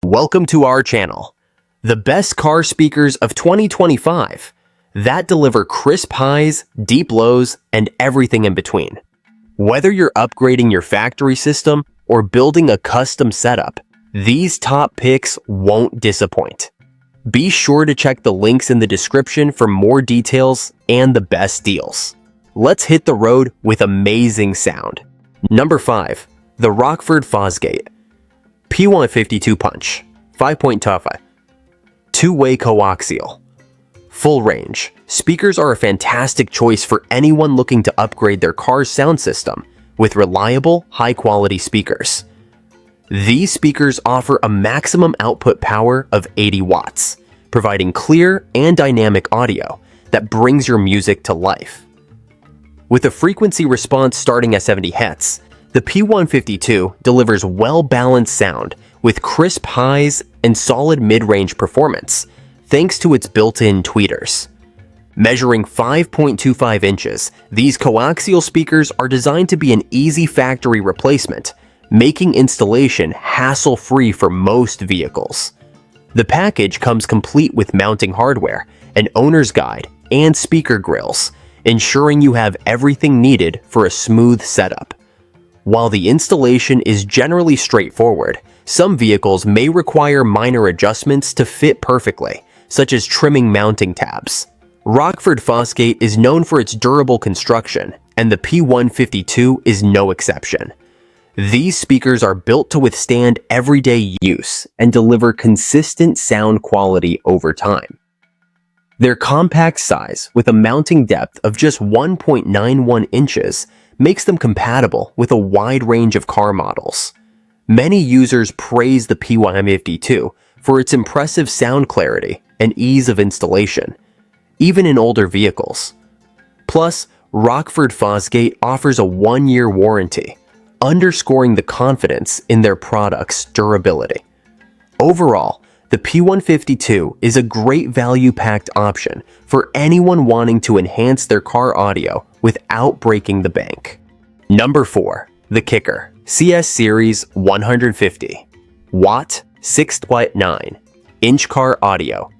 Welcome to our channel, the best car speakers of 2025 that deliver crisp highs, deep lows, and everything in between. Whether you're upgrading your factory system or building a custom setup, these top picks won't disappoint. Be sure to check the links in the description for more details and the best deals. Let's hit the road with amazing sound. Number 5. The Rockford Fosgate P152 Punch 5-point HiFi, two-way coaxial, full range. Speakers are a fantastic choice for anyone looking to upgrade their car's sound system with reliable, high-quality speakers. These speakers offer a maximum output power of 80 watts, providing clear and dynamic audio that brings your music to life. With a frequency response starting at 70 Hz, the P152 delivers well-balanced sound with crisp highs and solid mid-range performance, thanks to its built-in tweeters. Measuring 5.25 inches, these coaxial speakers are designed to be an easy factory replacement, making installation hassle-free for most vehicles. The package comes complete with mounting hardware, an owner's guide, and speaker grills, ensuring you have everything needed for a smooth setup. While the installation is generally straightforward, some vehicles may require minor adjustments to fit perfectly, such as trimming mounting tabs. Rockford Fosgate is known for its durable construction, and the P152 is no exception. These speakers are built to withstand everyday use and deliver consistent sound quality over time. Their compact size, with a mounting depth of just 1.91 inches, makes them compatible with a wide range of car models. Many users praise the P152 for its impressive sound clarity and ease of installation, even in older vehicles. Plus, Rockford Fosgate offers a 1-year warranty, underscoring the confidence in their product's durability. Overall, the P152 is a great value-packed option for anyone wanting to enhance their car audio without breaking the bank. Number 4. The Kicker CS Series 150 Watt 6.9-inch car audio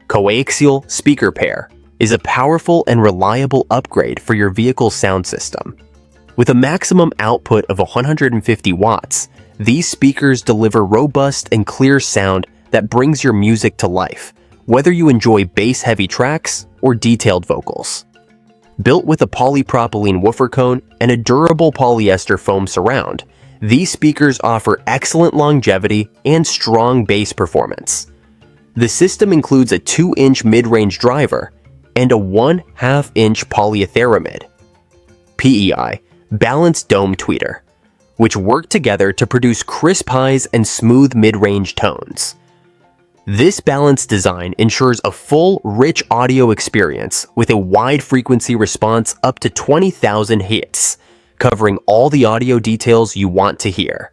coaxial speaker pair is a powerful and reliable upgrade for your vehicle's sound system. With a maximum output of 150 watts, these speakers deliver robust and clear sound that brings your music to life, whether you enjoy bass-heavy tracks or detailed vocals. Built with a polypropylene woofer cone and a durable polyester foam surround, these speakers offer excellent longevity and strong bass performance. The system includes a 2-inch mid-range driver and a 1/2-inch polyatheramid (PEI) balanced dome tweeter, which work together to produce crisp highs and smooth mid-range tones. This balanced design ensures a full, rich audio experience with a wide frequency response up to 20,000 Hz, covering all the audio details you want to hear.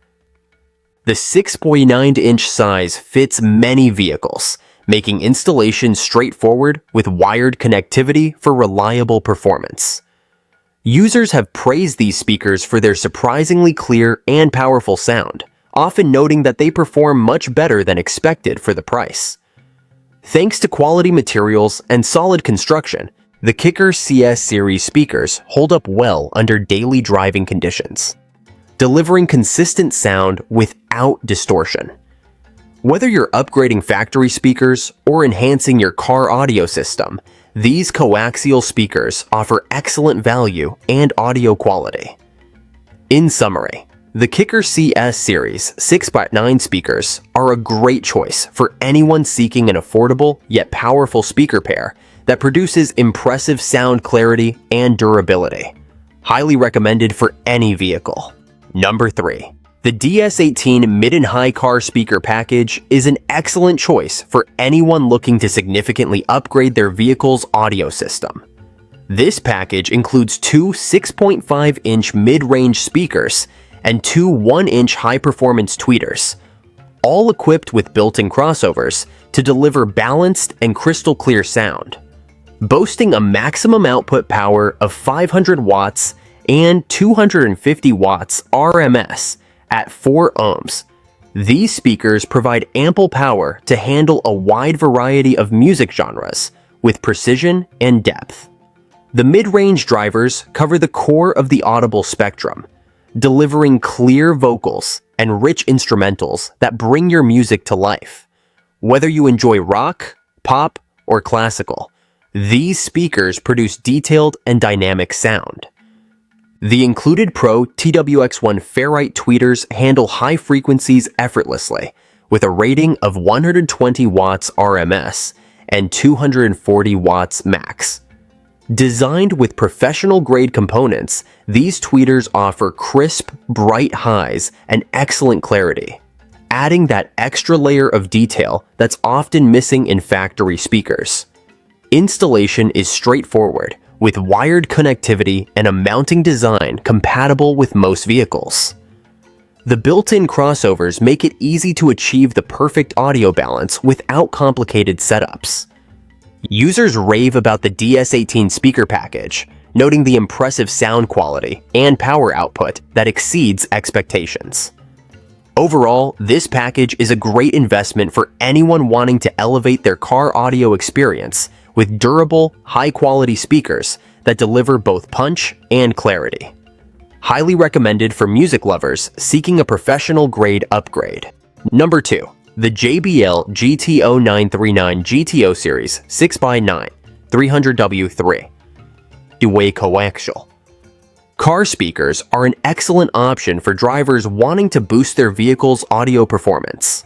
The 6.9-inch size fits many vehicles, making installation straightforward with wired connectivity for reliable performance. Users have praised these speakers for their surprisingly clear and powerful sound, often noting that they perform much better than expected for the price. Thanks to quality materials and solid construction, the Kicker CS Series speakers hold up well under daily driving conditions, delivering consistent sound without distortion. Whether you're upgrading factory speakers or enhancing your car audio system, these coaxial speakers offer excellent value and audio quality. In summary, the Kicker CS Series 6.9 speakers are a great choice for anyone seeking an affordable yet powerful speaker pair that produces impressive sound clarity and durability. Highly recommended for any vehicle. Number 3. The DS18 mid and high car speaker package is an excellent choice for anyone looking to significantly upgrade their vehicle's audio system. This package includes two 6.5-inch mid-range speakers and two 1-inch high-performance tweeters, all equipped with built-in crossovers to deliver balanced and crystal-clear sound. Boasting a maximum output power of 500 watts and 250 watts RMS at 4 ohms, These speakers provide ample power to handle a wide variety of music genres with precision and depth. The mid-range drivers cover the core of the audible spectrum, delivering clear vocals and rich instrumentals that bring your music to life. Whether you enjoy rock, pop, or classical, these speakers produce detailed and dynamic sound. The included Pro TWX1 ferrite tweeters handle high frequencies effortlessly, with a rating of 120 watts RMS and 240 watts max. Designed with professional-grade components, these tweeters offer crisp, bright highs and excellent clarity, adding that extra layer of detail that's often missing in factory speakers. Installation is straightforward, with wired connectivity and a mounting design compatible with most vehicles. The built-in crossovers make it easy to achieve the perfect audio balance without complicated setups. Users rave about the DS18 speaker package, noting the impressive sound quality and power output that exceeds expectations. Overall, this package is a great investment for anyone wanting to elevate their car audio experience with durable, high-quality speakers that deliver both punch and clarity. Highly recommended for music lovers seeking a professional-grade upgrade. Number 2. The JBL GT0939 GTO Series 6x9 300W3 Dual Coaxial. Car speakers are an excellent option for drivers wanting to boost their vehicle's audio performance.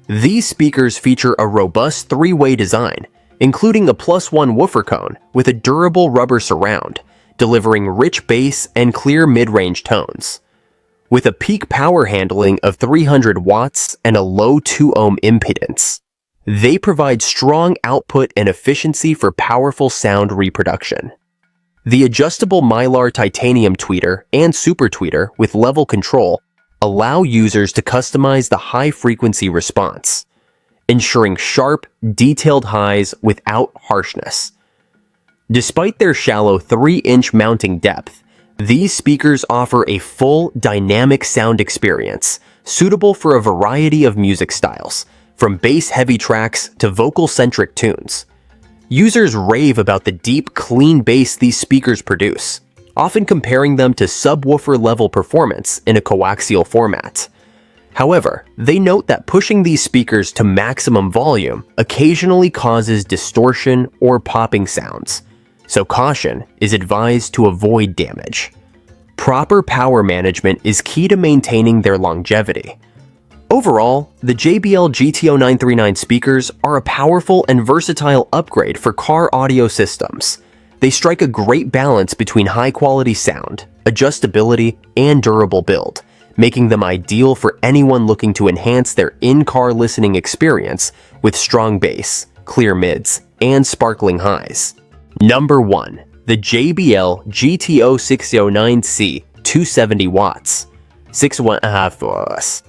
These speakers feature a robust three-way design, including a +1 woofer cone with a durable rubber surround, delivering rich bass and clear mid-range tones. With a peak power handling of 300 watts and a low 2-ohm impedance, they provide strong output and efficiency for powerful sound reproduction. The adjustable Mylar titanium tweeter and super tweeter with level control allow users to customize the high-frequency response, ensuring sharp, detailed highs without harshness. Despite their shallow 3-inch mounting depth, these speakers offer a full, dynamic sound experience, suitable for a variety of music styles, from bass-heavy tracks to vocal-centric tunes. Users rave about the deep, clean bass these speakers produce, often comparing them to subwoofer-level performance in a coaxial format. However, they note that pushing these speakers to maximum volume occasionally causes distortion or popping sounds, so caution is advised to avoid damage. Proper power management is key to maintaining their longevity. Overall, the JBL GT0939 speakers are a powerful and versatile upgrade for car audio systems. They strike a great balance between high-quality sound, adjustability, and durable build, making them ideal for anyone looking to enhance their in-car listening experience with strong bass, clear mids, and sparkling highs. Number 1. The JBL GTO609C 270 watts 6.5 watts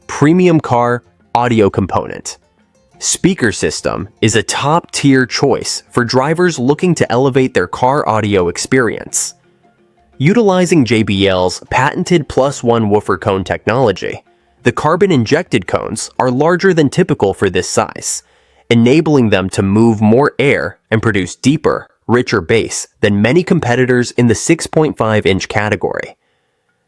Premium Car Audio Component. Speaker system is a top-tier choice for drivers looking to elevate their car audio experience. Utilizing JBL's patented +1 woofer cone technology, the carbon-injected cones are larger than typical for this size, enabling them to move more air and produce deeper, richer bass than many competitors in the 6.5-inch category.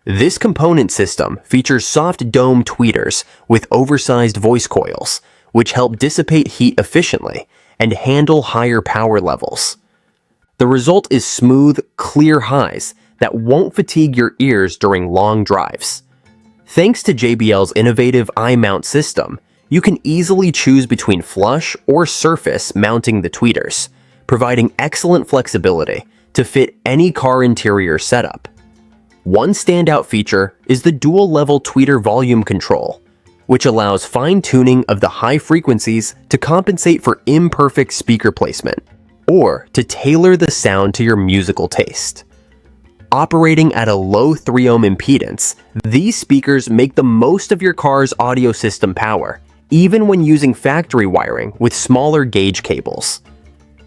This component system features soft dome tweeters with oversized voice coils, which help dissipate heat efficiently and handle higher power levels. The result is smooth, clear highs that won't fatigue your ears during long drives. Thanks to JBL's innovative I-mount system, you can easily choose between flush or surface mounting the tweeters, providing excellent flexibility to fit any car interior setup. One standout feature is the dual-level tweeter volume control, which allows fine-tuning of the high frequencies to compensate for imperfect speaker placement, or to tailor the sound to your musical taste. Operating at a low 3-ohm impedance, these speakers make the most of your car's audio system power, even when using factory wiring with smaller gauge cables.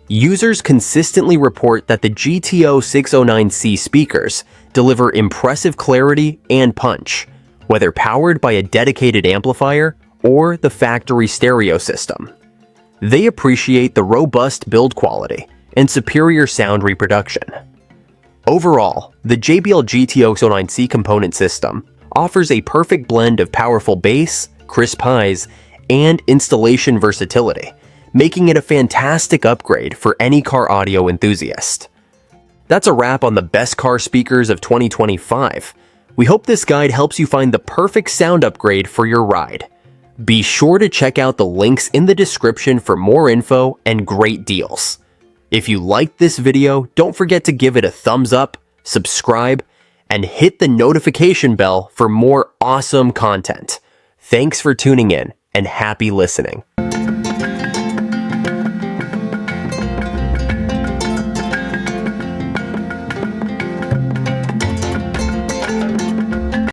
Users consistently report that the GTO609C speakers deliver impressive clarity and punch, whether powered by a dedicated amplifier or the factory stereo system. They appreciate the robust build quality and superior sound reproduction. Overall, the JBL GT-Oxo9C component system offers a perfect blend of powerful bass, crisp highs, and installation versatility, making it a fantastic upgrade for any car audio enthusiast. That's a wrap on the best car speakers of 2025. We hope this guide helps you find the perfect sound upgrade for your ride. Be sure to check out the links in the description for more info and great deals. If you liked this video, don't forget to give it a thumbs up, subscribe, and hit the notification bell for more awesome content. Thanks for tuning in and happy listening.